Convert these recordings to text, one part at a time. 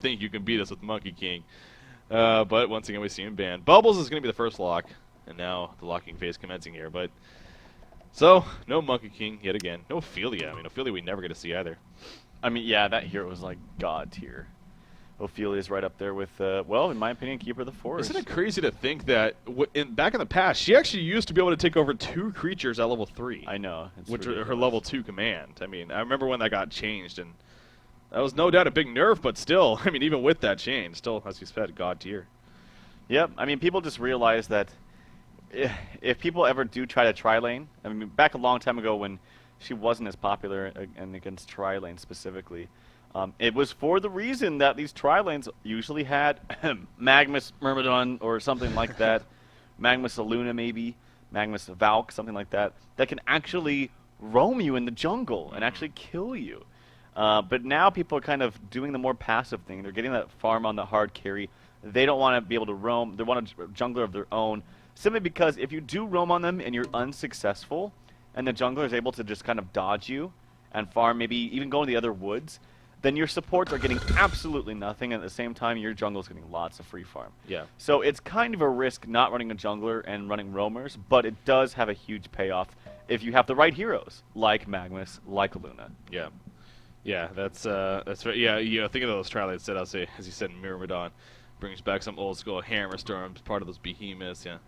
think you can beat us with Monkey King. But once again, we see him banned. Bubbles is going to be the first lock, and now the locking phase commencing here. But so, no Monkey King yet again. No Ophelia. I mean, Ophelia we never get to see either. I mean, yeah, that hero was like god tier. Ophelia's right up there with, well, in my opinion, Keeper of the Forest. Isn't it crazy to think that back in the past, she actually used to be able to take over 2 creatures at level 3. I know. Which are her level 2 command. I mean, I remember when that got changed, and that was no doubt a big nerf, but still, I mean, even with that change, still, as you said, god tier. Yep, I mean, people just realize that if people ever do try to tri-lane, I mean, back a long time ago when she wasn't as popular and against tri-lane specifically, it was for the reason that these tri-lanes usually had Magmus Myrmidon or something like that, Magmus Aluna maybe, Magmus Valk, something like that, that can actually roam you in the jungle and actually kill you. But now people are kind of doing the more passive thing. They're getting that farm on the hard carry. They don't want to be able to roam. They want a jungler of their own, simply because if you do roam on them and you're unsuccessful, and the jungler is able to just kind of dodge you and farm, maybe even go in the other woods, then your supports are getting absolutely nothing, and at the same time, your jungle is getting lots of free farm. Yeah. So it's kind of a risk not running a jungler and running roamers, but it does have a huge payoff if you have the right heroes, like Magmus, like Luna. Yeah. Yeah, that's right. Yeah, think of those tri-lanes set, I'll say, as you said, Myrmidon brings back some old school Hammer Storms, part of those behemoths, yeah.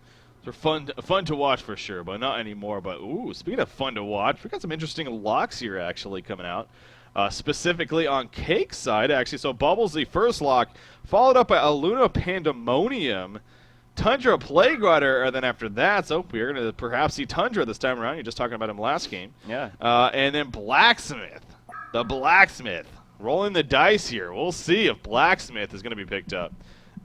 They're fun to watch for sure, but not anymore. But, ooh, speaking of fun to watch, we got some interesting locks here actually coming out. Specifically on Cake's side, actually. So Bubbles, the first lock, followed up by Aluna Pandemonium, Tundra Plague Rider, and then after that, so we're going to perhaps see Tundra this time around. You're just talking about him last game. Yeah. And then Blacksmith. The Blacksmith. Rolling the dice here. We'll see if Blacksmith is going to be picked up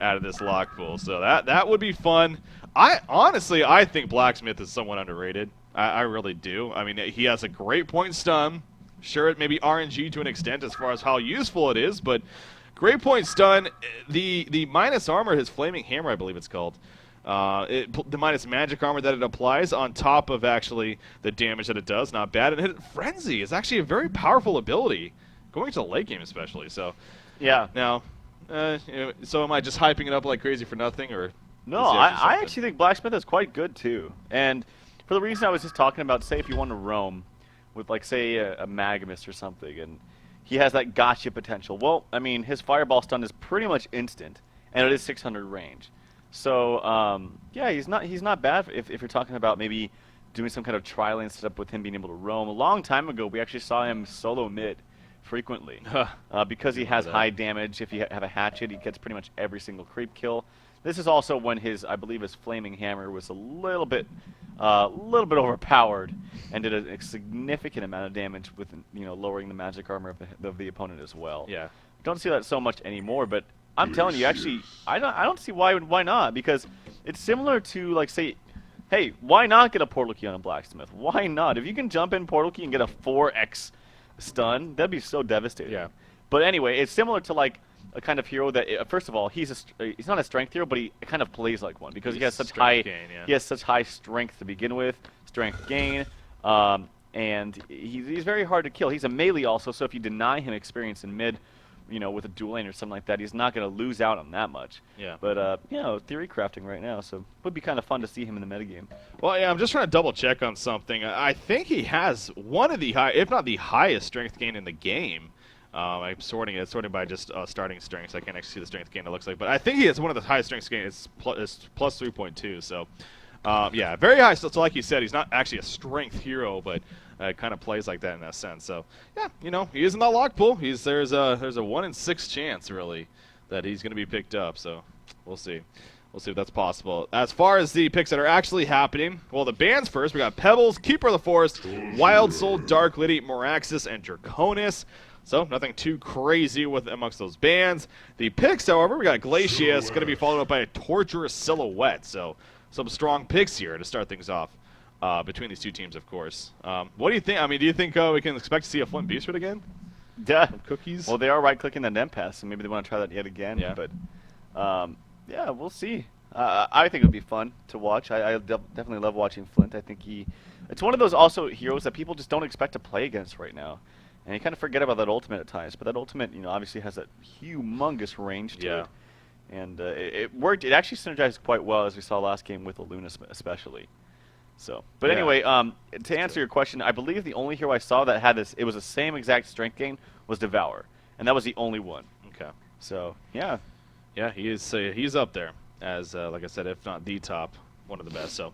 out of this lock pool. So that would be fun. I think Blacksmith is somewhat underrated. I really do. I mean, he has a great point stun. Sure, it may be RNG to an extent as far as how useful it is, but great point stun. The minus armor, his Flaming Hammer, I believe it's called. The minus magic armor that it applies on top of actually the damage that it does, not bad. And hit Frenzy is actually a very powerful ability, going to the late game especially. So, yeah. Now, so am I just hyping it up like crazy for nothing, or? No, I actually think Blacksmith is quite good too. And for the reason I was just talking about, say if you want to roam with, like, say a Magmus or something, and he has that gotcha potential. Well, I mean, his Fireball stun is pretty much instant, and it is 600 range. So, yeah, he's not bad if you're talking about maybe doing some kind of tri-lane setup with him being able to roam. A long time ago, we actually saw him solo mid frequently because he has high damage. If you have a hatchet, he gets pretty much every single creep kill. This is also when I believe his Flaming Hammer was a little bit overpowered and did a significant amount of damage with, lowering the magic armor of the opponent as well. Yeah. Don't see that so much anymore, but I'm telling you, actually, I don't see why not, because it's similar to, like, say, hey, why not get a Portal Key on a Blacksmith? Why not? If you can jump in Portal Key and get a 4x stun, that'd be so devastating. Yeah. But anyway, it's similar to, like, a kind of hero that, first of all, he's not a strength hero, but he kind of plays like one because he has such high strength to begin with, strength gain, and he's very hard to kill. He's a melee also, so if you deny him experience in mid, with a dual lane or something like that, he's not going to lose out on that much. Yeah. But theory crafting right now, so it would be kind of fun to see him in the metagame. Well, yeah, I'm just trying to double check on something. I think he has one of the if not the highest strength gain in the game. I'm sorting by just starting strengths. I can't actually see the strength gain it looks like, but I think he has one of the highest strength gains. It's plus 3.2. So, yeah, very high. So like you said, he's not actually a strength hero, but kind of plays like that in that sense. So, yeah, he is in that lock pool. There's a 1 in 6 chance really that he's going to be picked up. So, we'll see. We'll see if that's possible. As far as the picks that are actually happening, well, the bans first. We got Pebbles, Keeper of the Forest, Wild Soul, Dark Liddy, Moraxis, and Draconis. So, nothing too crazy amongst those bands. The picks, however, we got Glacius, going to be followed up by a Torturous Silhouette. So, some strong picks here to start things off between these two teams, of course. What do you think? I mean, do you think we can expect to see a Flint Beastrid again? Yeah. Cookies? Well, they are right-clicking the Dem Pass, so maybe they want to try that yet again. Yeah. But, yeah, we'll see. I think it would be fun to watch. I definitely love watching Flint. I think it's one of those also heroes that people just don't expect to play against right now. And you kind of forget about that ultimate at times, but that ultimate, obviously has that humongous range to it. And it worked. It actually synergized quite well, as we saw last game with the Luna especially. So, but anyway, to answer your question, I believe the only hero I saw that had this, it was the same exact strength gain, was Devour, and that was the only one. Okay. So, yeah. Yeah, he's up there as, like I said, if not the top, one of the best. So,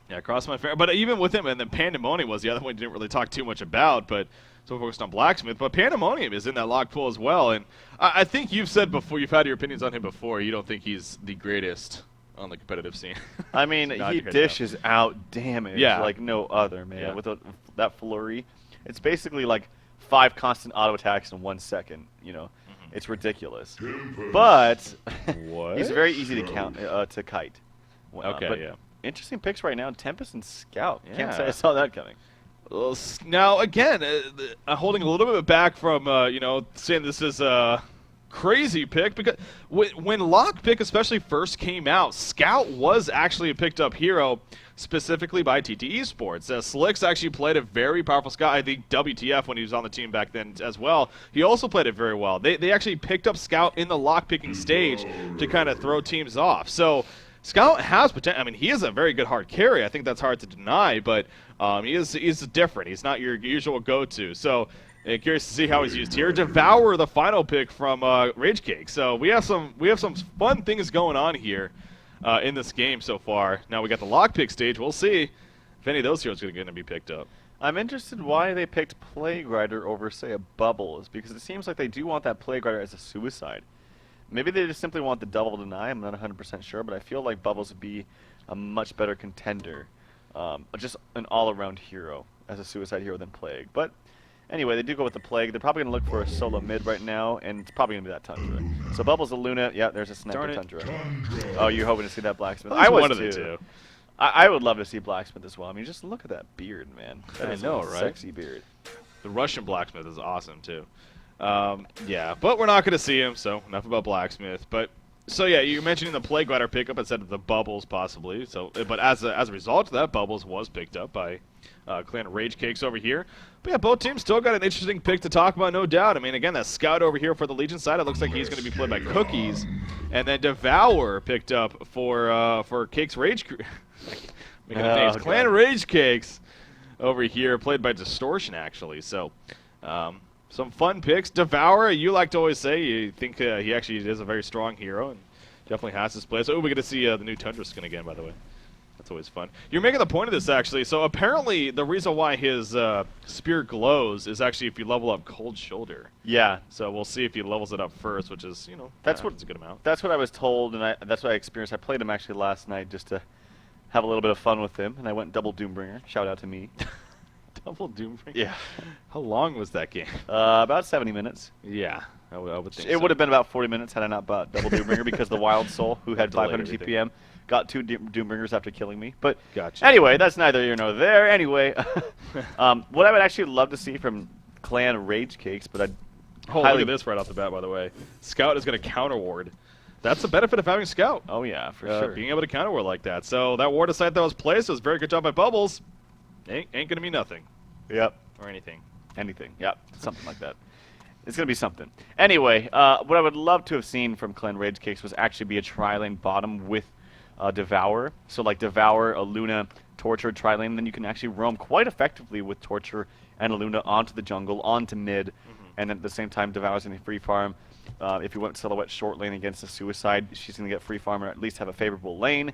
yeah, cross my finger. But even with him, and then Pandemonium was the other one you didn't really talk too much about, but so focused on Blacksmith. But Pandemonium is in that lock pool as well, and I think you've said before, you've had your opinions on him before, you don't think he's the greatest on the competitive scene. I mean, he dishes out damage like no other, man. Yeah. With that flurry, it's basically like 5 constant auto attacks in 1 second. It's ridiculous. But he's very easy to count to kite. Okay, but yeah. Interesting picks right now: Tempest and Scout. Yeah. Can't say I saw that coming. Now again, holding a little bit back from saying this is a crazy pick, because when Lockpick especially first came out, Scout was actually a picked up hero specifically by TT Esports. Slicks actually played a very powerful Scout. I think WTF, when he was on the team back then as well, he also played it very well. They actually picked up Scout in the lockpicking stage to kind of throw teams off. So Scout has potential. I mean, he is a very good hard carry. I think that's hard to deny, but he's different. He's not your usual go-to. So curious to see how he's used here. Devour, the final pick from Rage Cake. So we have some fun things going on here in this game so far. Now we got the lockpick stage. We'll see if any of those heroes are going to be picked up. I'm interested why they picked Plague Rider over, say, a Bubbles, because it seems like they do want that Plague Rider as a suicide. Maybe they just simply want the double deny. I'm not 100% sure, but I feel like Bubbles would be a much better contender. Just an all-around hero as a suicide hero than Plague. But anyway, they do go with the Plague. They're probably going to look for a solo mid right now, and it's probably going to be that Tundra. So Bubbles, the Luna. Yeah, there's a Sniper Tundra. Oh, you're hoping to see that Blacksmith. I was one of too. the two. I would love to see Blacksmith as well. I mean, just look at that beard, man. That is know, a right? sexy beard. The Russian Blacksmith is awesome too. Yeah, but we're not going to see him, so enough about Blacksmith. So yeah, you're mentioning the Plague Rider pickup instead of the Bubbles possibly. So, but as a result of that, Bubbles was picked up by Clan Rage Cakes over here. But yeah, both teams still got an interesting pick to talk about, no doubt. I mean, again, that Scout over here for the Legion side, it looks like he's going to be played by Cookies, and then Devour picked up for Cakes Rage. Names. Clan Rage Cakes over here, played by Distortion actually. So. Some fun picks. Devour, you like to always say, you think he actually is a very strong hero and definitely has his place. Oh, we get to see the new Tundra skin again, by the way. That's always fun. You're making the point of this, actually. So apparently the reason why his spear glows is actually if you level up Cold Shoulder. Yeah. So we'll see if he levels it up first, which is, that's a good amount. That's what I was told, and that's what I experienced. I played him actually last night just to have a little bit of fun with him, and I went double Doombringer. Shout out to me. Double Doombringer? Yeah. How long was that game? About 70 minutes. Yeah, I would think It would have been about 40 minutes had I not bought double Doombringer because the Wild Soul, who had 500 TPM, got 2 Doombringers after killing me. But gotcha. Anyway, that's neither here nor there. Anyway, what I would actually love to see from Clan Rage Cakes, but I'd look at this right off the bat, by the way. Scout is going to counter ward. That's the benefit of having Scout. Oh, yeah, for sure. Being able to counter ward like that. So that ward aside that was placed was a very good job by Bubbles. Ain't going to mean nothing. Yep. Or anything. Anything. Yep. Something like that. It's going to be something. Anyway, what I would love to have seen from Clan Rage Cakes was actually be a tri-lane bottom with Devour. So like Devour, a Luna, Torture, tri-lane. Then you can actually roam quite effectively with Torture and a Luna onto the jungle, onto mid, and at the same time Devour's going to free farm. If you went Silhouette short lane against a Suicide, she's going to get free farm or at least have a favorable lane.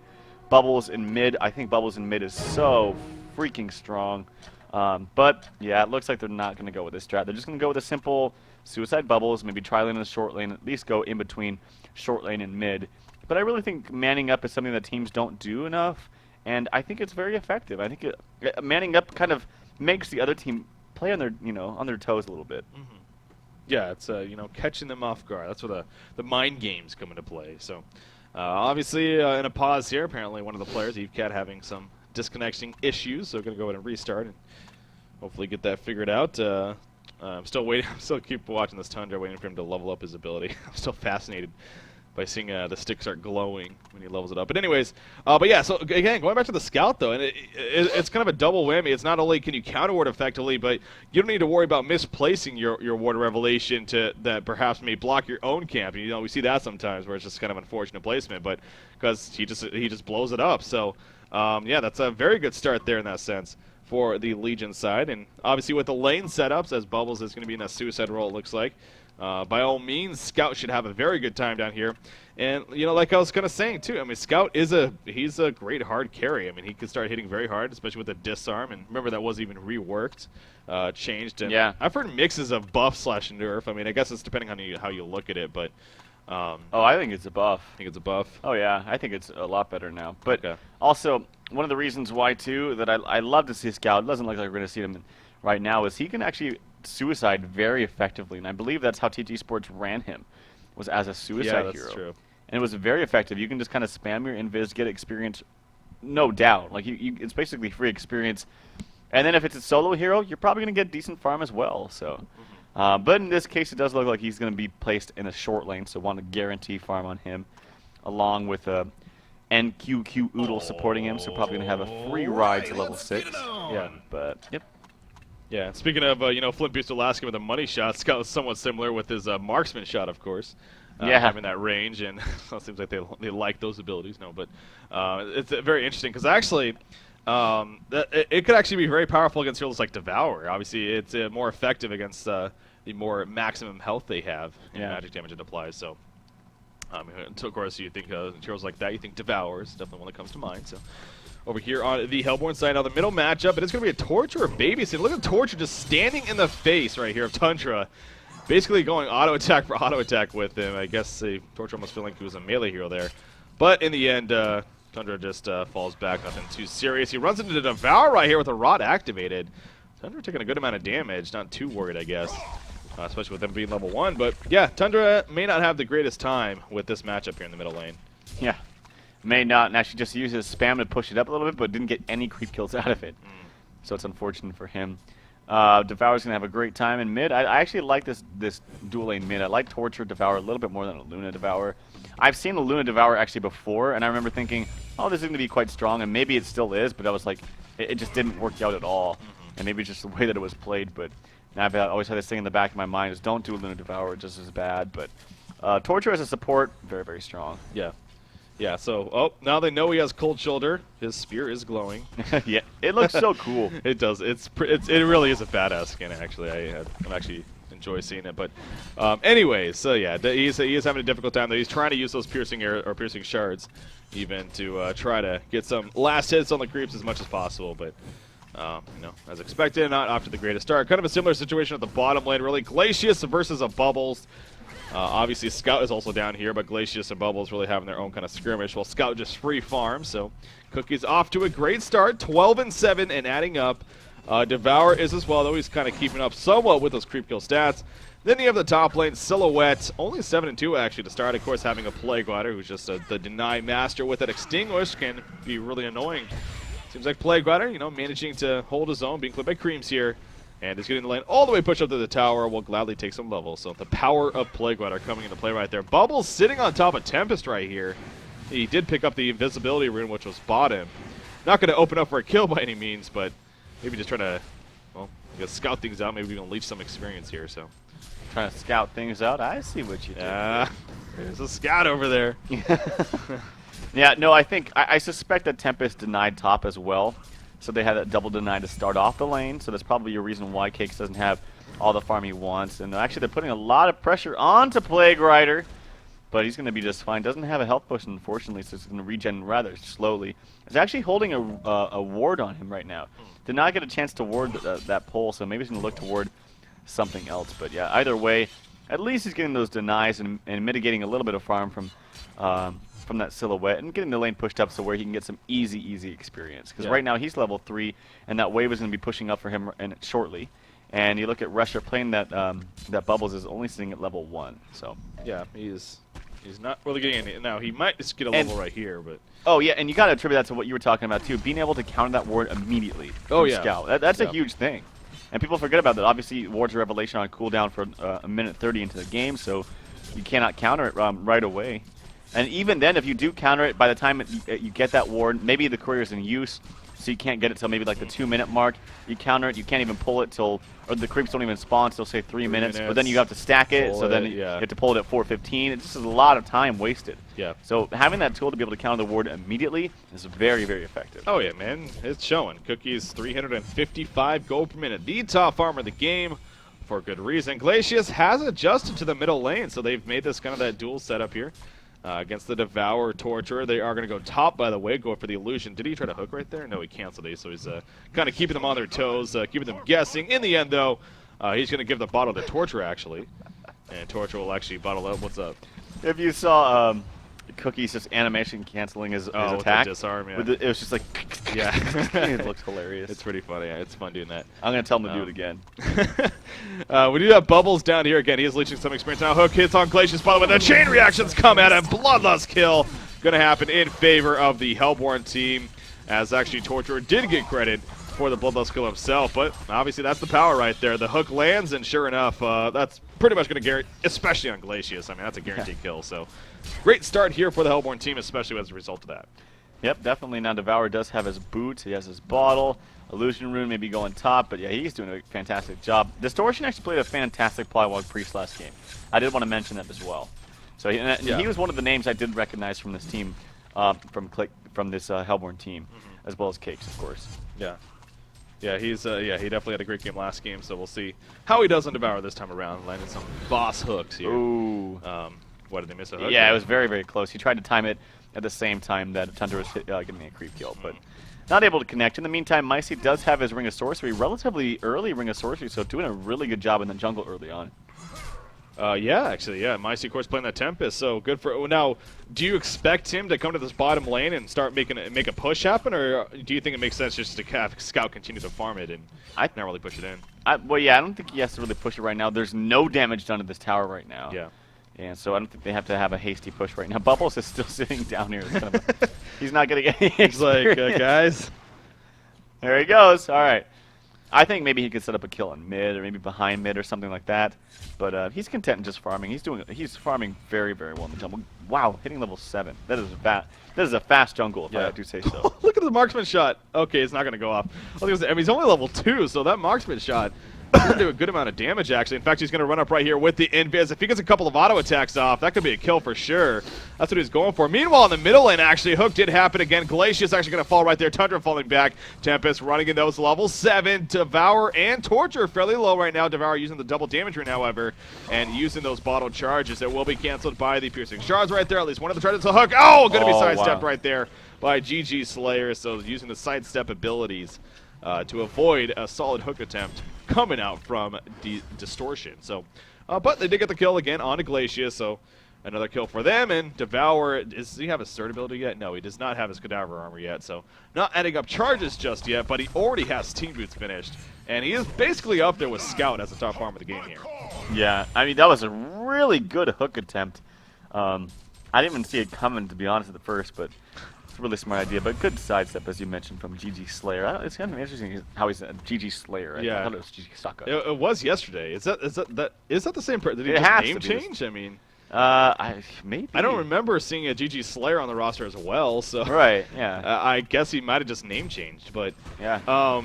Bubbles in mid. I think Bubbles in mid is so freaking strong. But, yeah, it looks like they're not going to go with this strat. They're just going to go with a simple Suicide Bubbles, maybe tri-lane in the short lane, at least go in between short lane and mid. But I really think manning up is something that teams don't do enough, and I think it's very effective. I think manning up kind of makes the other team play on their, on their toes a little bit. Yeah, it's, catching them off guard. That's where the mind games come into play. So, obviously, in a pause here, apparently one of the players, EveCat, having some disconnection issues, so going to go ahead and restart and hopefully get that figured out. I'm still waiting. I'm still keep watching this Tundra, waiting for him to level up his ability. I'm still fascinated by seeing the stick start glowing when he levels it up. But anyways, but yeah, so again, going back to the scout though, and it's kind of a double whammy. It's not only can you counter ward effectively, but you don't need to worry about misplacing your ward of revelation that perhaps may block your own camp. You know, we see that sometimes where it's just kind of unfortunate placement, but because he just blows it up. So yeah, that's a very good start there in that sense for the Legion side, and obviously with the lane setups, as Bubbles is going to be in that suicide role, it looks like. By all means, Scout should have a very good time down here. And, you know, like I was kind of saying, too, I mean, Scout he's a great hard carry. I mean, he could start hitting very hard, especially with the disarm. And remember, that was even reworked, changed. And yeah. I've heard mixes of buff / nerf. I mean, I guess it's depending on how you look at it, but... oh, I think it's a buff. I think it's a buff? Oh, yeah. I think it's a lot better now. But okay. Also, one of the reasons why, too, that I love to see Scout, it doesn't look like we're going to see him right now, is he can actually suicide very effectively, and I believe that's how TG Sports ran him, was as a suicide hero. That's true. And it was very effective. You can just kind of spam your invis, get experience, no doubt. Like it's basically free experience. And then if it's a solo hero, you're probably going to get decent farm as well. So, but in this case, it does look like he's going to be placed in a short lane, so want to guarantee farm on him, along with NQQ Oodle supporting him. So probably going to have a free ride to level 6. Yeah, but yep. Yeah, speaking of, you know, Flint Beast Alaska with a money shot, Scout was somewhat similar with his marksman shot, of course. Yeah. Having that range, and it seems like they like those abilities. No, but it's very interesting because actually, it could actually be very powerful against heroes like Devour. Obviously, it's more effective against the more maximum health they have and magic damage it applies. So, of course, you think heroes like that, you think Devour is definitely one that comes to mind. So. Over here on the Hellborn side, now the middle matchup, but it's going to be a Torture or Babysit. Look at Torture just standing in the face right here of Tundra, basically going auto attack for auto attack with him. I guess Torture almost feeling like he was a melee hero there, but in the end, Tundra just falls back, nothing too serious. He runs into the Devour right here with a Rod activated. Tundra taking a good amount of damage, not too worried, I guess, especially with them being level 1. But yeah, Tundra may not have the greatest time with this matchup here in the middle lane. Yeah. May not, and actually just use his spam to push it up a little bit, but didn't get any creep kills out of it. So it's unfortunate for him. Devour's going to have a great time in mid. I actually like this dual lane mid. I like Torture Devour a little bit more than a Luna Devour. I've seen a Luna Devour actually before, and I remember thinking, oh, this is going to be quite strong, and maybe it still is, but I was like, it just didn't work out at all. And maybe it's just the way that it was played, but now I've always had this thing in the back of my mind is don't do Luna Devour, it's just as bad. But Torture as a support, very, very strong. Yeah. Yeah, so, now they know he has Cold Shoulder. His spear is glowing. Yeah, it looks so cool. It does. It really is a badass skin, actually. I'm actually enjoy seeing it. But anyways, so yeah, he is having a difficult time, though. He's trying to use those piercing shards even to try to get some last hits on the creeps as much as possible. But, you know, as expected, not off to the greatest start. Kind of a similar situation at the bottom lane, really. Glacius versus a Bubbles. Obviously, Scout is also down here, but Glacius and Bubbles really having their own kind of skirmish, while Scout just free farms. So Cookie's off to a great start, 12-7 and adding up. Devour is as well, though he's kind of keeping up somewhat with those creep kill stats. Then you have the top lane, Silhouette, only 7-2 actually to start. Of course, having a Plague Rider, who's just the deny master with that Extinguish, can be really annoying. Seems like Plague Rider, you know, managing to hold his own, being clipped by Creams here. And is getting the lane all the way pushed up to the tower. Will gladly take some levels. So the power of Plague Rider coming into play right there. Bubbles sitting on top of Tempest right here. He did pick up the invisibility rune, which was bottom. Not going to open up for a kill by any means, but maybe just trying to, well, I guess scout things out. Maybe even leech some experience here. So trying to scout things out. I see what you did. There's a scout over there. Yeah, no, I suspect that Tempest denied top as well. So they had that double deny to start off the lane. So that's probably a reason why Cakes doesn't have all the farm he wants. And actually, they're putting a lot of pressure onto Plague Rider. But he's going to be just fine. Doesn't have a health potion, unfortunately, so it's going to regen rather slowly. He's actually holding a ward on him right now. Did not get a chance to ward that pull, so maybe he's going to look toward something else. But yeah, either way, at least he's getting those denies and mitigating a little bit of farm from that Silhouette and getting the lane pushed up so where he can get some easy experience. Because right now he's level 3, and that wave is going to be pushing up for him shortly. And you look at Resher playing that Bubbles is only sitting at level 1. So yeah, he's not really getting any. Now he might just get a level right here, but oh yeah, and you got to attribute that to what you were talking about too, being able to counter that ward immediately. Oh yeah, Scout. That's a huge thing, and people forget about that. Obviously, wards of revelation on cooldown for a minute 30 into the game, so you cannot counter it right away. And even then, if you do counter it, by the time you get that ward, maybe the courier's in use, so you can't get it till maybe like the 2-minute mark. You counter it, you can't even pull it till, or the creeps don't even spawn till say 3 minutes. But then you have to stack it, so then you have to pull it at 4:15. It's just a lot of time wasted. Yeah. So having that tool to be able to counter the ward immediately is very, very effective. Oh yeah, man, it's showing. Cookie's 355 gold per minute, the top farmer of the game, for good reason. Glacius has adjusted to the middle lane, so they've made this kind of that dual setup here. Against the Devourer Torturer. They are going to go top, by the way, go for the illusion. Did he try to hook right there? No, he canceled it, so he's kind of keeping them on their toes, keeping them guessing. In the end, though, he's going to give the bottle to Torturer, actually. And Torturer will actually bottle up. What's up? If you saw Cookie's just animation canceling his attack. With the disarm, yeah. It was just like... Yeah. It looks hilarious. It's pretty funny. Yeah, it's fun doing that. I'm going to tell him to do it again. We do have Bubbles down here again. He is leeching some experience now. Hook hits on Glacius, by the way. The chain reactions come at him. Bloodlust kill going to happen in favor of the Hellborn team, as actually Torturer did get credit for the Bloodlust kill himself. But obviously that's the power right there. The hook lands, and sure enough, that's pretty much going to guarantee, especially on Glacius. I mean, that's a guaranteed kill. So great start here for the Hellborn team, especially as a result of that. Yep, definitely. Now Devourer does have his boots. He has his bottle. Illusion Rune maybe going top, but yeah, he's doing a fantastic job. Distortion actually played a fantastic Plywog Priest last game. I did want to mention that as well. So he was one of the names I did recognize from this team, from this Hellborn team, as well as Cakes, of course. Yeah. Yeah, he definitely had a great game last game, so we'll see how he does on Devourer this time around, landing some boss hooks here. Ooh. What, did they miss a hook? Yeah, it was very, very close. He tried to time it at the same time that Tundra was getting a creep kill, but not able to connect. In the meantime, Micey does have his Ring of Sorcery, relatively early Ring of Sorcery, so doing a really good job in the jungle early on. Yeah, actually, yeah. Micey, of course, playing that Tempest, so good for... Now, do you expect him to come to this bottom lane and start make a push happen, or do you think it makes sense just to have Scout continue to farm it and not really push it in? Well, yeah, I don't think he has to really push it right now. There's no damage done to this tower right now. Yeah. And so I don't think they have to have a hasty push right now. Bubbles is still sitting down here. Kind of he's not going to get any He's like, guys. There he goes. All right. I think maybe he could set up a kill in mid or maybe behind mid or something like that. But he's content in just farming. He's farming very, very well in the jungle. Wow, hitting level 7. That is a fast jungle, if I do say so. Look at the marksman shot. Okay, it's not going to go off. I mean, he's only level 2, so that marksman shot is going to do a good amount of damage, actually. In fact, he's going to run up right here with the invis. If he gets a couple of auto attacks off, that could be a kill for sure. That's what he's going for. Meanwhile, in the middle lane, actually, hook did happen again. Glacius actually going to fall right there. Tundra falling back. Tempest running in those level 7. Devour and Torture fairly low right now. Devour using the double damage rune, however, and using those bottle charges that will be canceled by the Piercing Shards right there. At least one of the charges to hook. Oh, going to be sidestepped right there by GG Slayer. So using the sidestep abilities to avoid a solid hook attempt coming out from Distortion. So, but they did get the kill again on Glacius, so another kill for them. And Devour, does he have his third ability yet? No, he does not have his Cadaver Armor yet, so not adding up charges just yet, but he already has Team Boots finished. And he is basically up there with Scout as the top farm of the game here. Yeah, I mean, that was a really good hook attempt. I didn't even see it coming, to be honest, at the first, but it's a really smart idea. But good sidestep, as you mentioned, from GG Slayer. It's kind of interesting how he's a GG Slayer. Yeah. I thought it was GG Sokka. It was yesterday. Is that the same person? Did he It just has name to be change? I mean, maybe. I don't remember seeing a GG Slayer on the roster as well. So right, yeah. I guess he might have just name changed. But yeah.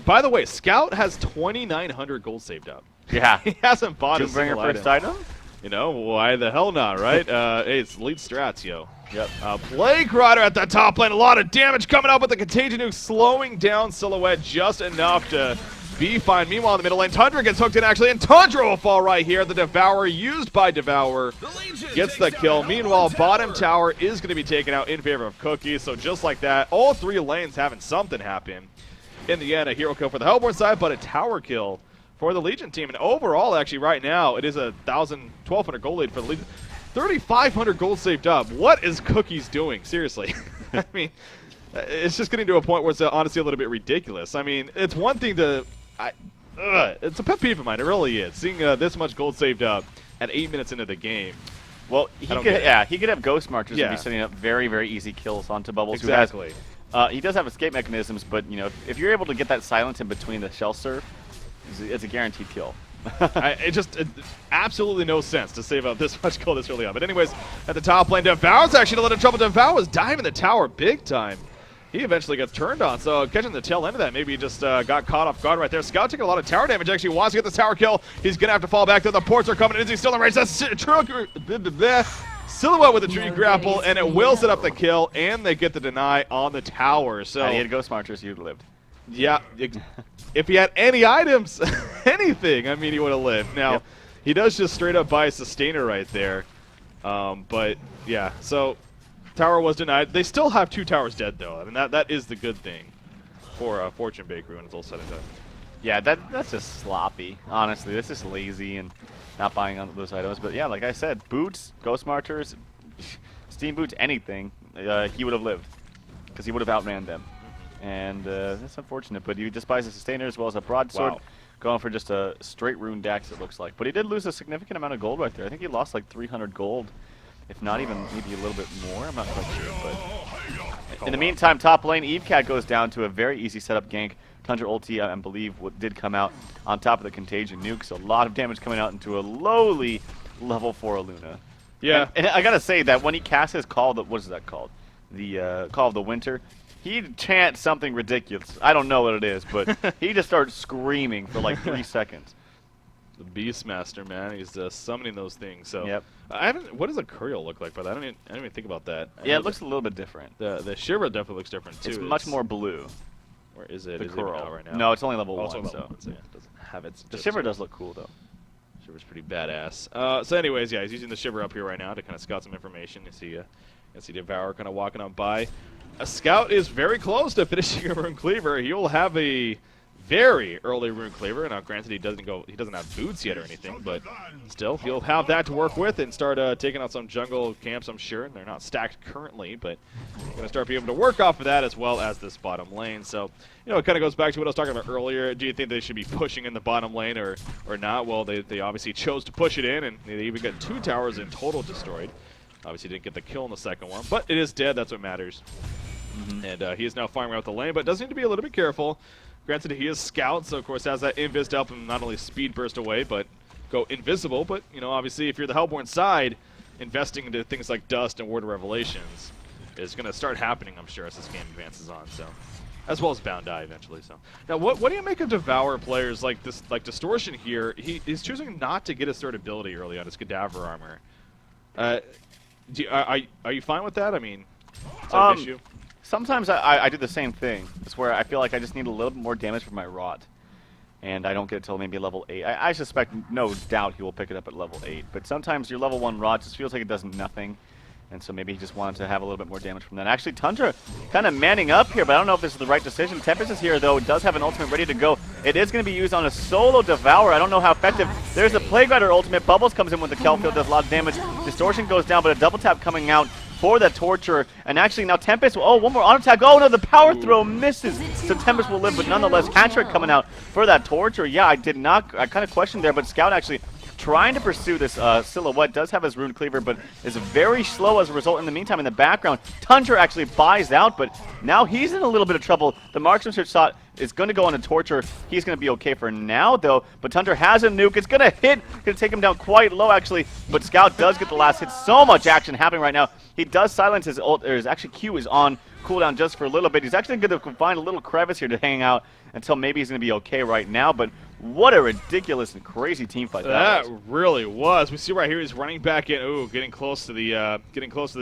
By the way, Scout has 2,900 gold saved up. Yeah. He hasn't bought a Doombringer single first item? You know, why the hell not, right? Hey, it's lead strats, yo. Yep. Plague Rider at the top lane. A lot of damage coming up with the Contagion Nuke, slowing down Silhouette just enough to be fine. Meanwhile, in the middle lane, Tundra gets hooked in, actually, and Tundra will fall right here. The Devourer, used by Devourer, gets the kill. Meanwhile, bottom tower is going to be taken out in favor of Cookie. So just like that, all 3 lanes having something happen. In the end, a hero kill for the Hellborn side, but a tower kill for the Legion team. And overall, actually, right now, it is a 1,200 gold lead for the Legion. 3,500 gold saved up. What is Cookies doing? Seriously. I mean, it's just getting to a point where it's honestly a little bit ridiculous. I mean, it's one thing to... it's a pet peeve of mine. It really is. Seeing this much gold saved up at 8 minutes into the game. Well, he could have Ghost Marchers and be setting up very, very easy kills onto Bubbles. Exactly. He does have escape mechanisms, but you know, if you're able to get that silence in between the shell surf, it's a guaranteed kill. It absolutely no sense to save up this much gold this early on. But anyways, at the top lane, Devour's actually in a little trouble. Devour was diving the tower big time. He eventually gets turned on, so catching the tail end of that, maybe he just got caught off guard right there. Scout taking a lot of tower damage, actually wants to get the tower kill. He's going to have to fall back, though the ports are coming. Is he still in range? That's Silhouette with a tree grapple, and it will set up the kill, and they get the deny on the tower. So And he had Ghost Marchers, you'd lived. Yeah, if he had any items, anything, I mean, he would have lived. Now, he does just straight up buy a sustainer right there. But, yeah, so tower was denied. They still have 2 towers dead, though. I mean, that is the good thing for Fortune Bakery when it's all said and done. Yeah, that's just sloppy, honestly. That's just lazy and not buying on those items. But, yeah, like I said, boots, Ghost Marchers, Steam Boots, anything, he would have lived because he would have outran them. And that's unfortunate, but he just buys a sustainer as well as a broadsword, going for just a straight rune dax, it looks like. But he did lose a significant amount of gold right there. I think he lost like 300 gold, if not even maybe a little bit more. I'm not quite sure. But in the meantime, top lane, EveCat goes down to a very easy setup gank. Tundra ulti, I believe, did come out on top of the Contagion nuke, so a lot of damage coming out into a lowly level 4 Luna. Yeah. And I gotta say that when he casts his call, what is that called? The Call of the Winter. He chants something ridiculous. I don't know what it is, but he just starts screaming for like 3 seconds. The Beastmaster, man, he's summoning those things. So Yep. What does a Curiel look like? But I don't even think about that. Yeah, it looks a little bit different. The Shiva definitely looks different too. It's much more blue. Where is it? The Is it Curiel. out right now? No, it's only level Oh, it's 1, only so level 1, so yeah, it doesn't have its. the Shiver does look cool though. Shiver's pretty badass. So anyways, yeah, he's using the Shiver up here right now to kind of scout some information. You see Devour kind of walking on by. A Scout is very close to finishing a Rune Cleaver. He will have a very early Rune Cleaver. Now, granted, he doesn't have boots yet or anything, but still, he'll have that to work with and start taking out some jungle camps, I'm sure. They're not stacked currently, but going to start being able to work off of that as well as this bottom lane. So, you know, it kind of goes back to what I was talking about earlier. Do you think they should be pushing in the bottom lane or not? Well, they obviously chose to push it in, and they even got 2 towers in total destroyed. Obviously didn't get the kill in the second one, but it is dead. That's what matters. And he is now farming out the lane, but does need to be a little bit careful. Granted, he is Scout, so of course has that Invis to help him not only speed burst away, but go invisible. But, you know, obviously if you're the Hellborn side, investing into things like Dust and Word of Revelations is going to start happening, I'm sure, as this game advances on. So, as well as Bound Eye eventually. So now, what do you make of Devour players like this, like Distortion here? He's choosing not to get his third ability early on his Cadaver armor. Are you fine with that? I mean, is that an issue? Sometimes I do the same thing. It's where I feel like I just need a little bit more damage from my Rot. And I don't get it till maybe level 8. I suspect, no doubt, he will pick it up at level 8. But sometimes your level 1 Rot just feels like it does nothing. And so maybe he just wanted to have a little bit more damage from that. Actually, Tundra kind of manning up here, but I don't know if this is the right decision. Tempest is here, though. It does have an ultimate ready to go. It is going to be used on a solo Devour. I don't know how effective. There's the Plague Rider ultimate. Bubbles comes in with the Kelfield, does a lot of damage. Distortion goes down, but a double tap coming out for the Torturer. And actually now Tempest, oh, one more auto attack. Oh no, the power throw misses. So Tempest will live, but nonetheless, hat-trick coming out for that Torturer. Yeah, I kind of questioned there, but Scout actually trying to pursue this Silhouette. Does have his Rune Cleaver, but is very slow as a result. In the meantime, in the background, Tundra actually buys out, but now he's in a little bit of trouble. The marksmanship shot is going to go on a Torture. He's going to be okay for now, though. But Tundra has a nuke. It's going to hit. Going to take him down quite low, actually. But Scout does get the last hit. So much action happening right now. He does silence his ult. Or his actually Q is on cooldown just for a little bit. He's actually going to find a little crevice here to hang out until maybe he's going to be okay right now. But what a ridiculous and crazy team fight that was. Really was. We see right here he's running back in. Ooh, getting close to the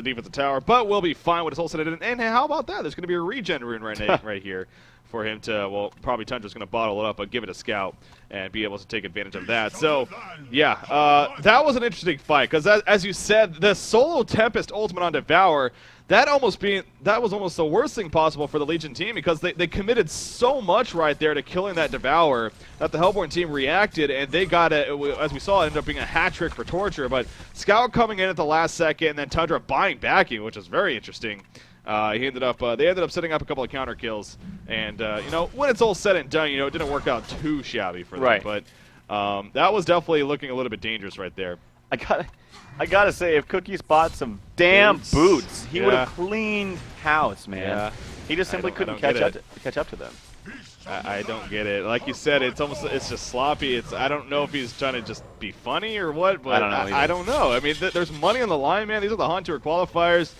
defensive tower, but we'll be fine with his whole set. And how about that? There's going to be a regen rune right here for him to, well, probably Tundra's going to bottle it up, but give it a Scout and be able to take advantage of that. So, yeah, that was an interesting fight because, as you said, the solo Tempest ultimate on Devour, that was almost the worst thing possible for the Legion team because they committed so much right there to killing that Devour that the Hellborn team reacted, and they got as we saw, it ended up being a hat trick for Torture. But Scout coming in at the last second, and then Tundra buying backing, which is very interesting. They ended up setting up a couple of counter kills, and you know, when it's all said and done, you know, it didn't work out too shabby for them. Right. But that was definitely looking a little bit dangerous right there. I gotta say, if Cookies bought some damn boots, he would have cleaned house, man. Yeah. He just simply couldn't catch up to them. I don't get it. Like you said, it's just sloppy. I don't know if he's trying to just be funny or what, but I don't know. I mean, there's money on the line, man. These are the HoN Tour qualifiers.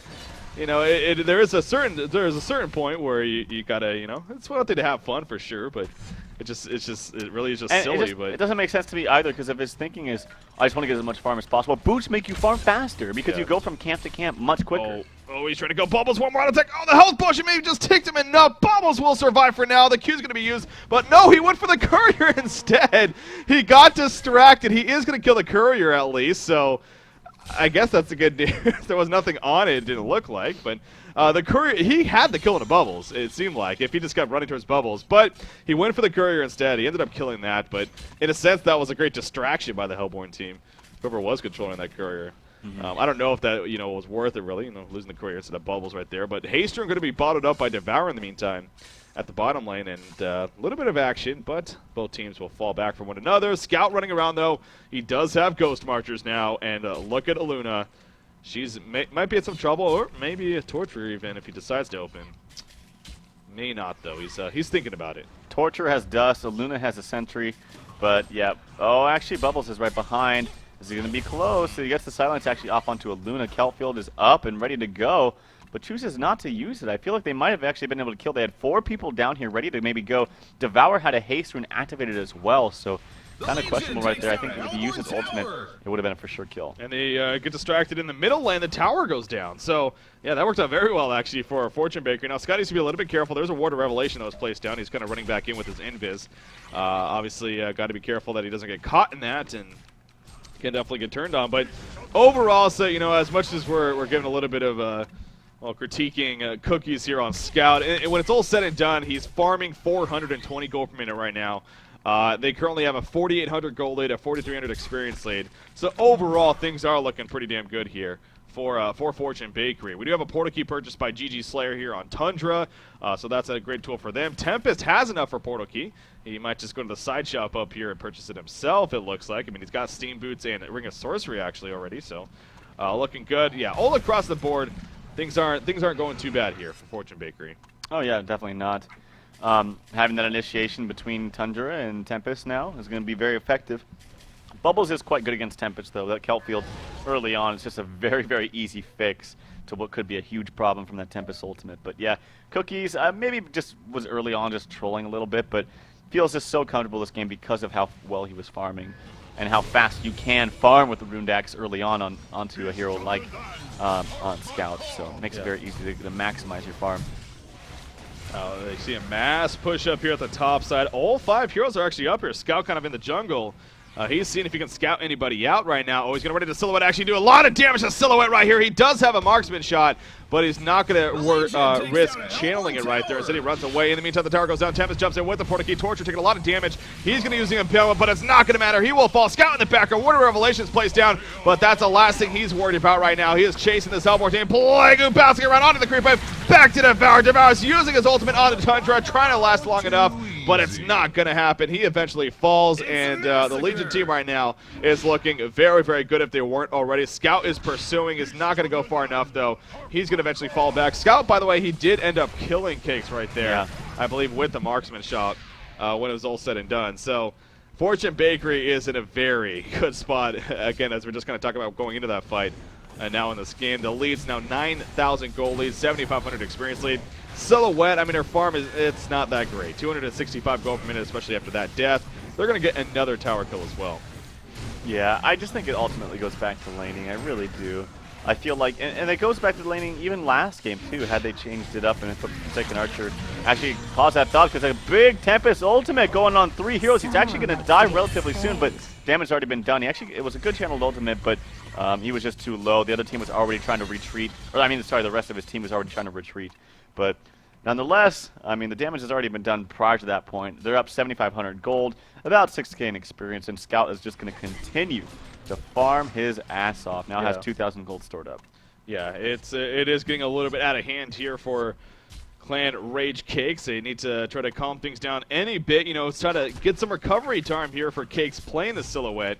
You know, there is a certain point where you gotta, you know, it's one thing to have fun for sure, but it really is just silly. But it doesn't make sense to me either, because if his thinking is, I just want to get as much farm as possible, boots make you farm faster because you go from camp to camp much quicker. Oh, he's trying to go Bubbles, one more auto attack. Oh, the health potion maybe just ticked him enough. Bubbles will survive for now. The Q's going to be used, but no, he went for the courier instead. He got distracted. He is going to kill the courier at least, so I guess that's a good news. There was nothing on it didn't look like, but the courier, he had the kill into Bubbles, it seemed like, if he just kept running towards Bubbles, but he went for the courier instead. He ended up killing that, but in a sense, that was a great distraction by the Hellborn team, whoever was controlling that courier. I don't know if that, you know, was worth it really, you know, losing the courier instead of Bubbles right there. But Haystrom going to be bottled up by Devour in the meantime at the bottom lane, and a little bit of action, but both teams will fall back from one another. Scout running around though. He does have Ghost Marchers now, and look at Aluna. She's might be in some trouble, or maybe a Torture even if he decides to open. May not though. He's thinking about it. Torture has Dust. Aluna has a Sentry, but yeah. Oh, actually, Bubbles is right behind. Is he going to be close? So he gets the silence actually off onto Aluna. Kelfield is up and ready to go, but chooses not to use it. I feel like they might have actually been able to kill. They had 4 people down here ready to maybe go. Devour had a haste rune activated as well, so kind of questionable right there. I think if he used his ultimate, it would have been a for sure kill. And they get distracted in the middle lane. The tower goes down. So, yeah, that worked out very well, actually, for Fortune Bakery. Now, Scott needs to be a little bit careful. There's a Ward of Revelation that was placed down. He's kind of running back in with his Invis. Obviously, got to be careful that he doesn't get caught in that, and can definitely get turned on. But overall, so, you know, as much as we're giving a little bit of well, critiquing cookies here on Scout, and when it's all said and done, he's farming 420 gold per minute right now. They currently have a 4,800 gold lead, a 4,300 experience lead. So overall, things are looking pretty damn good here for Fortune Bakery. We do have a portal key purchased by GG Slayer here on Tundra, so that's a great tool for them. Tempest has enough for portal key. He might just go to the side shop up here and purchase it himself, it looks like. I mean, he's got Steam Boots and Ring of Sorcery actually already, so looking good. Yeah, all across the board, things aren't going too bad here for Fortune Bakery. Oh yeah, definitely not. Having that initiation between Tundra and Tempest now is going to be very effective. Bubbles is quite good against Tempest, though. That Kelfield early on is just a very, very easy fix to what could be a huge problem from that Tempest ultimate. But yeah, Cookies maybe just was early on just trolling a little bit, but feels just so comfortable this game because of how well he was farming and how fast you can farm with the Rune Axe early on onto a hero like on Scout. So it makes it very easy to maximize your farm. They see a mass push up here at the top side. All 5 heroes are actually up here. Scout kind of in the jungle. He's seeing if he can scout anybody out right now. Oh, he's going to ready to Silhouette actually do a lot of damage to Silhouette right here. He does have a marksman shot, but he's not going to risk channeling it right there. Instead, he runs away. In the meantime, the tower goes down. Tempest jumps in with the Portakey. Torture taking a lot of damage. He's going to use the Impalement, but it's not going to matter. He will fall. Scout in the backer. Ward of Revelations placed down, but that's the last thing he's worried about right now. He is chasing this Hellborn team. Plague bouncing around onto the creep wave. Back to Devour. Devour is using his ultimate on the Tundra, trying to last long enough, but it's not going to happen. He eventually falls, and the Legion team right now is looking very, very good if they weren't already. Scout is pursuing, is not going to go far enough, though. He's going to eventually fall back. Scout, by the way, he did end up killing Cakes right there, yeah. I believe, with the marksman shot when it was all said and done. So Fortune Bakery is in a very good spot, again, as we're just kind of talking about going into that fight. And now in this game, the lead's now 9,000 gold lead, 7,500 experience lead. Silhouette, I mean, her farm it's not that great. 265 gold per minute, especially after that death. They're going to get another tower kill as well. Yeah, I just think it ultimately goes back to laning. I really do. I feel like, and it goes back to laning even last game too, had they changed it up and put Forsaken Archer. Actually, pause that thought, because a big Tempest ultimate going on 3 heroes. He's actually going to die relatively soon, but damage has already been done. It was a good channeled ultimate, but he was just too low. The other team was already trying to retreat, or I mean, sorry, the rest of his team was already trying to retreat. But nonetheless, I mean, the damage has already been done prior to that point. They're up 7,500 gold, about 6K in experience, and Scout is just going to continue to farm his ass off. Now has 2,000 gold stored up. Yeah, it is getting a little bit out of hand here for Clan Rage Cakes. They need to try to calm things down any bit. You know, try to get some recovery time here for Cakes playing the Silhouette.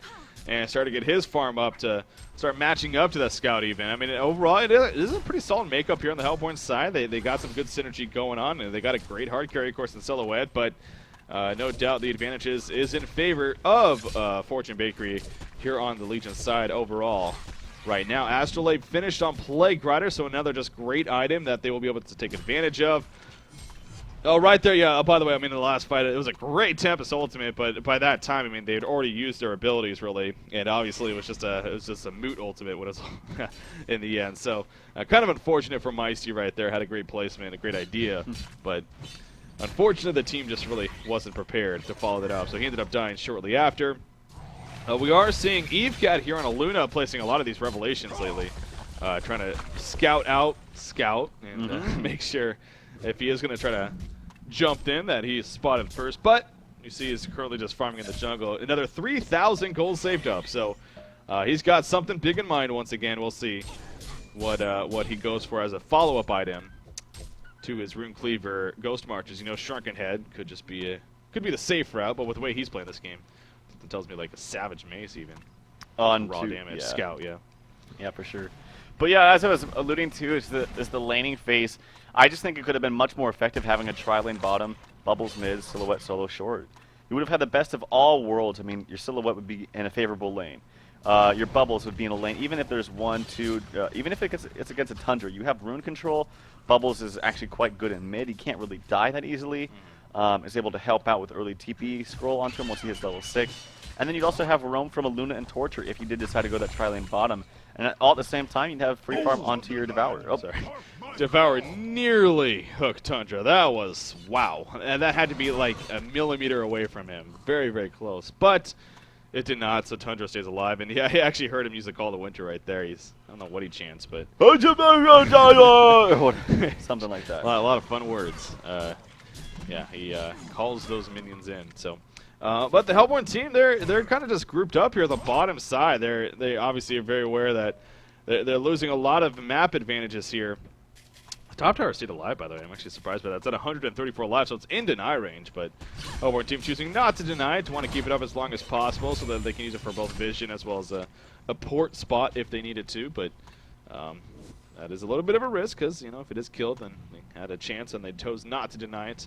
and start to get his farm up to start matching up to that Scout even. I mean, overall, it is a pretty solid makeup here on the Hellborn side. They got some good synergy going on, and they got a great hard carry, of course, in Silhouette, but no doubt the advantage is in favor of Fortune Bakery here on the Legion side overall. Right now, Astrolabe finished on Plague Rider, so another just great item that they will be able to take advantage of. Oh, right there, yeah. Oh, by the way, I mean, in the last fight, it was a great Tempest ultimate, but by that time, I mean, they had already used their abilities, really, and obviously it was just a moot ultimate when it was in the end. So, kind of unfortunate for Meisty right there. Had a great placement, a great idea, but unfortunately, the team just really wasn't prepared to follow that up, so he ended up dying shortly after. We are seeing EveCat here on a Luna placing a lot of these revelations lately, trying to scout out Scout and make sure if he is going to try to jump in that he's spotted first. But you see he's currently just farming in the jungle. Another 3,000 gold saved up, so he's got something big in mind once again. We'll see what he goes for as a follow-up item to his Rune Cleaver Ghost Marches. You know, Shrunken Head could just be the safe route, but with the way he's playing this game, it tells me like a Savage Mace even. On raw damage, yeah. Scout, yeah. Yeah, for sure. But yeah, as I was alluding to, is the laning phase. I just think it could have been much more effective having a tri-lane bottom, Bubbles mid, Silhouette solo short. You would have had the best of all worlds. I mean, your Silhouette would be in a favorable lane. Your Bubbles would be in a lane, even if there's 1, 2, even if it's against a Tundra. You have rune control. Bubbles is actually quite good in mid. He can't really die that easily. Is able to help out with early TP scroll onto him once he hits level 6. And then you'd also have roam from a Luna and Torture if you did decide to go that tri-lane bottom. And all at the same time, you'd have free farm onto your Devourer. Oh, sorry. Devourer nearly hooked Tundra. That was, wow. And that had to be like a millimeter away from him. Very, very close. But it did not, so Tundra stays alive. And yeah, I actually heard him use the Call to Winter right there. I don't know what he chants, but something like that. A lot of fun words. Yeah, he calls those minions in. So, but the Hellborn team, they're kind of just grouped up here at the bottom side. They obviously are very aware that they're losing a lot of map advantages here. The top tower stayed alive, by the way. I'm actually surprised by that. It's at 134 lives, so it's in deny range. But Hellborn team choosing not to deny, to want to keep it up as long as possible, so that they can use it for both vision as well as a port spot if they needed to. But that is a little bit of a risk, because you know, if it is killed, then they had a chance, and they chose not to deny it.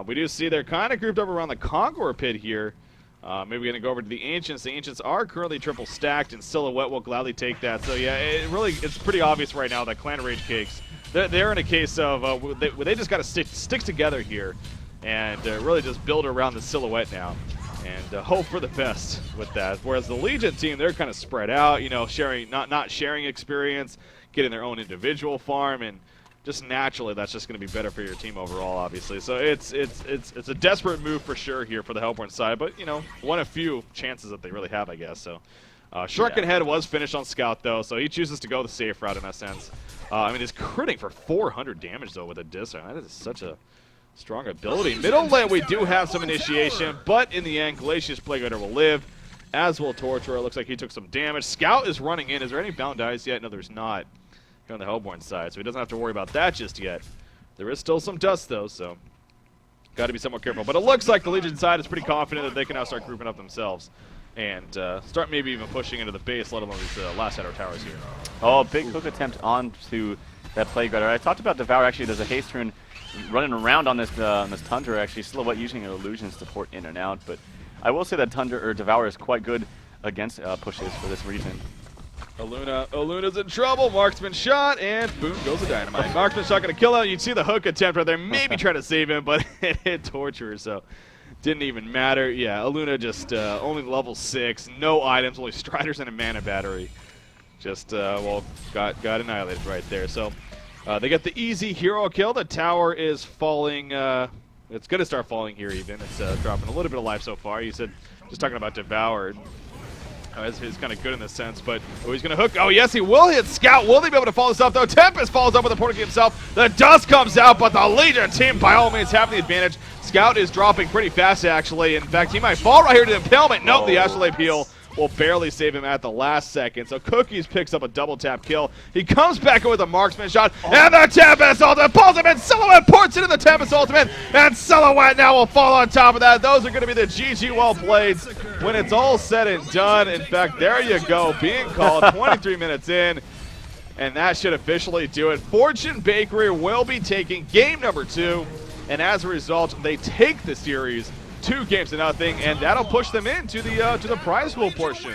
We do see they're kind of grouped up around the Conqueror pit here. Maybe we're going to go over to the Ancients. The Ancients are currently triple stacked, and Silhouette will gladly take that. So yeah, it's pretty obvious right now that Clan Rage Cakes, they're in a case of they just got to stick together here and really just build around the Silhouette now and hope for the best with that. Whereas the Legion team, they're kind of spread out, you know, not sharing experience, getting their own individual farm, and just naturally, that's just going to be better for your team overall, obviously. So it's a desperate move for sure here for the Hellborn side, but you know, one of few chances that they really have, I guess. So, Shrunken Head was finished on Scout though, so he chooses to go the safe route in that sense. I mean, he's critting for 400 damage though with a Discern. That is such a strong ability. Middle lane, we do have some initiation, but in the end, Glacius Plague Rider will live, as will Torturer. It looks like he took some damage. Scout is running in. Is there any bound eyes yet? No, there's not. On the Hellborn side, so he doesn't have to worry about that just yet. There is still some dust though, so got to be somewhat careful. But it looks like the Legion side is pretty confident that they can now start grouping up themselves and start maybe even pushing into the base, let alone these last shadow towers here. Oh, big hook attempt onto that Plague Rider. I talked about Devour. Actually, there's a haste rune running around on this Tundra. Actually, Silhouette using her illusions to port in and out. But I will say that Devour is quite good against pushes for this region. Aluna's in trouble. Marksman shot, and boom goes the dynamite. Marksman shot going to kill him. You'd see the hook attempt right there. Maybe try to save him, but it hit Torturer, so didn't even matter. Yeah, Aluna just only level 6, no items, only Striders and a mana battery. Just, well, got annihilated right there. So they get the easy hero kill. The tower is falling. It's going to start falling here even. It's dropping a little bit of life so far. You said, just talking about Devour. He's kind of good in this sense, but he's going to hook. Oh, yes, he will hit Scout. Will they be able to follow this up, though? Tempest follows up with the Portkey himself. The dust comes out, but the Legion team, by all means, have the advantage. Scout is dropping pretty fast, actually. In fact, he might fall right here to the impalement. Nope, the Astrolabe heal will barely save him at the last second. So Cookies picks up a double tap kill. He comes back in with a marksman shot, and the Tempest ultimate pulls him in. Silhouette ports into the Tempest ultimate, and Silhouette now will fall on top of that. Those are going to be the GG well played when it's all said and done. In fact, there you go, being called 23 minutes in. And that should officially do it. Fortune Bakery will be taking game number 2. And as a result, they take the series 2-0, and that'll push them into the prize pool portion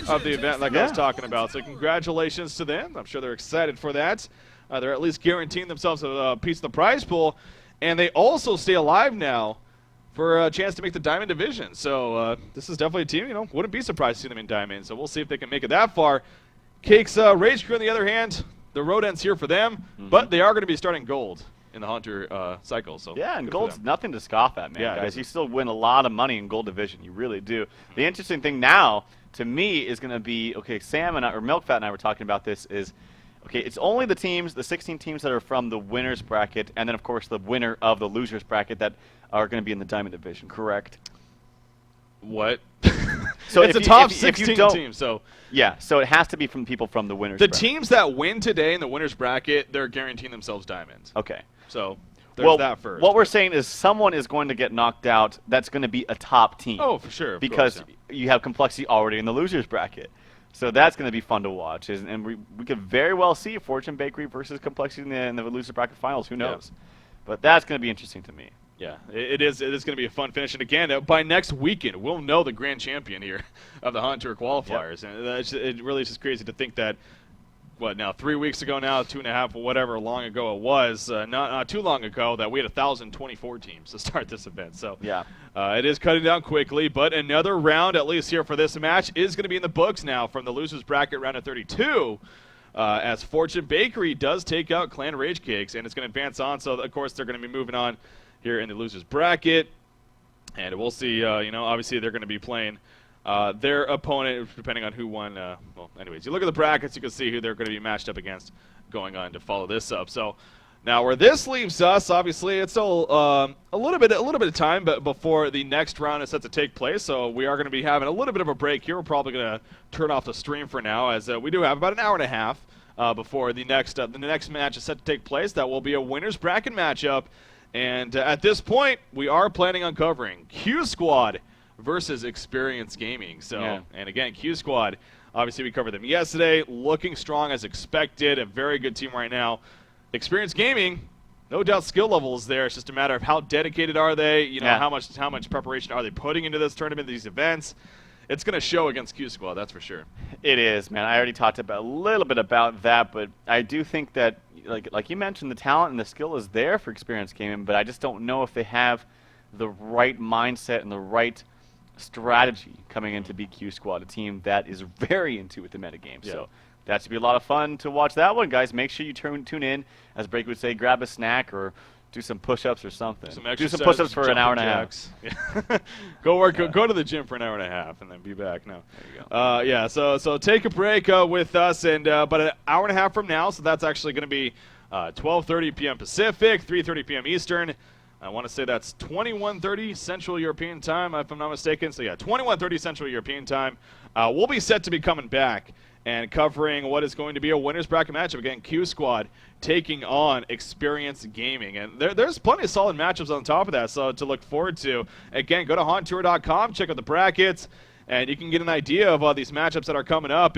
of the event like I was talking about. So congratulations to them. I'm sure they're excited for that. They're at least guaranteeing themselves a piece of the prize pool. And they also stay alive now for a chance to make the Diamond Division. So this is definitely a team, wouldn't be surprised to see them in Diamond. So we'll see if they can make it that far. Cake's Rage Crew, on the other hand, the road ends here for them, but they are going to be starting gold in the Hunter cycle. So yeah, and gold's nothing to scoff at, man, guys. You still win a lot of money in gold division. You really do. The interesting thing now, to me, is going to be, okay, Sam and I, or Milkfat and I were talking about this, is, okay, it's only the teams, the 16 teams that are from the winner's bracket, and then, of course, the winner of the loser's bracket that are going to be in the Diamond Division, correct? What? So it's a top 16 team, so... Yeah, so it has to be from people from the winner's bracket. bracket. The teams that win today in the winner's bracket, they're guaranteeing themselves diamonds. Okay. So there's that first. What we're saying is someone is going to get knocked out that's going to be a top team. Oh, for sure. Because you have Complexity already in the loser's bracket. So that's going to be fun to watch. And we could very well see Fortune Bakery versus Complexity in the loser's bracket finals. Who knows? Yeah. But that's going to be interesting to me. Yeah, it is going to be a fun finish. And again, by next weekend, we'll know the grand champion here of the HoN Tour Qualifiers. Yep. And it really is just crazy to think that, what, now 3 weeks ago now, 2.5, whatever long ago it was, not too long ago, that we had 1,024 teams to start this event. So yeah, it is cutting down quickly. But another round, at least here for this match, is going to be in the books now from the losers bracket round of 32. As Fortune Bakery does take out Clan Rage Cakes, and it's going to advance on. So, of course, they're going to be moving on here in the losers bracket, and we'll see. Obviously they're going to be playing their opponent depending on who won. Well, anyways, you look at the brackets, you can see who they're going to be matched up against going on to follow this up. So now where this leaves us, obviously it's still a little bit of time, but before the next round is set to take place. So we are going to be having a little bit of a break here. We're probably going to turn off the stream for now, as we do have about an hour and a half before the next match is set to take place. That will be a winners bracket matchup. And at this point, we are planning on covering Q Squad versus Experience Gaming. So, and again, Q Squad, obviously we covered them yesterday, looking strong as expected, a very good team right now. Experience Gaming, no doubt skill level is there. It's just a matter of how dedicated are they, how much preparation are they putting into this tournament, these events. It's going to show against Q Squad, that's for sure. It is, man. I already talked about a little bit about that, but I do think that, like you mentioned, the talent and the skill is there for Experience Gaming, but I just don't know if they have the right mindset and the right strategy coming into BQ Squad, a team that is very into with the metagame. Yeah. So that should be a lot of fun to watch that one, guys. Make sure you tune in, as Break would say, grab a snack or do some push-ups or something. Do some push-ups for an hour and a half. Yeah. Go to the gym for an hour and a half and then be back. No. There you go. So take a break with us, and but an hour and a half from now, so that's actually going to be 12:30 p.m. Pacific, 3:30 p.m. Eastern. I want to say that's 21:30 Central European Time, if I'm not mistaken. So, 21:30 Central European Time. We'll be set to be coming back and covering what is going to be a winner's bracket matchup. Again, Q Squad taking on Experience Gaming. And there's plenty of solid matchups on top of that, so to look forward to. Again, go to HoNtour.com, check out the brackets, and you can get an idea of these matchups that are coming up.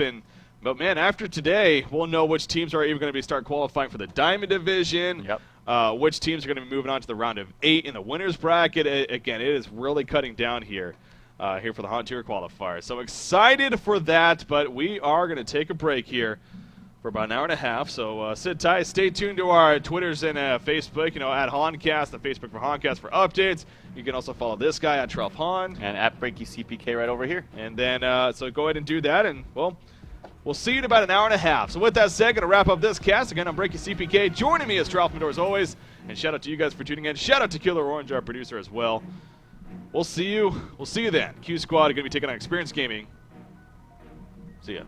But, man, after today, we'll know which teams are even going to start qualifying for the Diamond Division. Yep. Which teams are going to be moving on to the round of 8 in the winner's bracket. Again, it is really cutting down here for the HoN Tour Qualifiers. So excited for that, but we are going to take a break here for about an hour and a half. So sit tight, stay tuned to our Twitters and Facebook, at HoNcast, the Facebook for HoNcast for updates. You can also follow this guy at HoN. And at BreakyCPK right over here. And then, so go ahead and do that, and, well, we'll see you in about an hour and a half. So with that said, going to wrap up this cast. Again, I'm BreakyCPK. Joining me is Tralfmador as always. And shout out to you guys for tuning in. Shout out to Killer Orange, our producer, as well. We'll see you then. Q Squad are going to be taking on Experience Gaming. See ya.